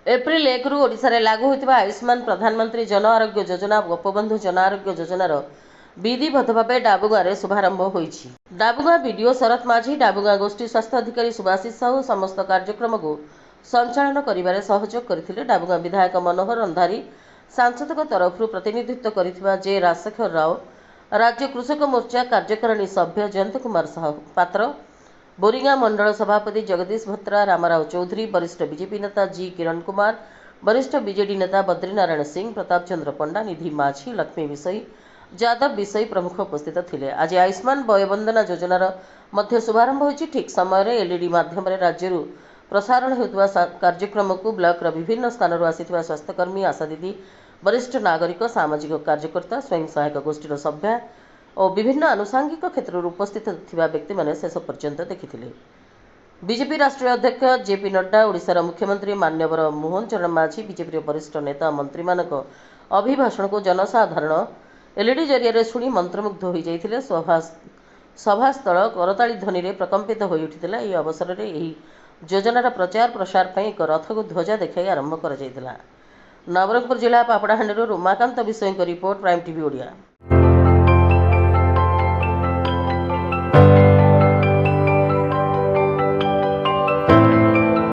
April 1 रु ओडिशा रे लागू होइतिबा आयुष्मान प्रधानमंत्री जन आरोग्य योजना गोपबंधु जन आरोग्य योजनार विधिवत भाव डाबुगाँ शुभारंभ होइछि। डाबुगाँ बीडीओ शरत माझी डाबुगाँ गोष्ठी स्वास्थ्य अधिकारी सुभाषिष साहू समस्त कार्यक्रम को संचालन करिबारे सहयोग करथिले। डाबुगाँ विधायक मनोहर अंधारी सांसदक तरफ प्रतिनिधित्व करिथिबा जे राजशेखर राव, राज्य कृषक मोर्चा कार्यकारिणी सभ्य जयंत कुमार साहू पात्र, बोरिगाँ मंडल सभापति जगदीश भत्रा, रामाराव चौधरी, वरिष्ठ बीजेपी नेता जी किरण कुमार, वरिष्ठ बीजेडी नेता बद्रीनारायण सिंह, प्रताप चंद्र पंडा, निधि माझी, लक्ष्मी विषयी, जादव विषयी प्रमुख उपस्थित थिले। आज आयुष्मान वयोवंदना योजनार मध्य शुभारंभ होइछि। ठीक समय एलईडी माध्यम राज्य प्रसारण होता कार्यक्रम को ब्लॉक विभिन्न स्थान आसिथिबा स्वास्थ्यकर्मी, आशा दीदी, वरिष्ठ नागरिक, सामाजिक कार्यकर्ता, स्वयं सहायक गोष्ठीर सभ्या और विभिन्न आनुषांगिक क्षेत्र उपस्थित थिबा व्यक्ति माने शेष पर्यंत देखिथिले। बीजेपी राष्ट्रीय अध्यक्ष जेपी नड्डा, ओडिशार मुख्यमंत्री मान्यवर मोहन चरण माझी, बीजेपी वरिष्ठ नेता मंत्री मानक अभिभाषण को जनसाधारण एलईडी जरिया शुणी मंत्रमुग्ध हो जाइथिले। सभास्थल करताली ध्वनि रे प्रकंपित हो उठिथिला। एही अवसर रे एही योजनार प्रचार प्रसार पई एक रथ को ध्वजा देखाई आरंभ करा जाइथिला। नवरंगपुर जिला पापड़ाहांडी रमाकांत विषय रिपोर्ट, प्राइम टीवी ओडिया।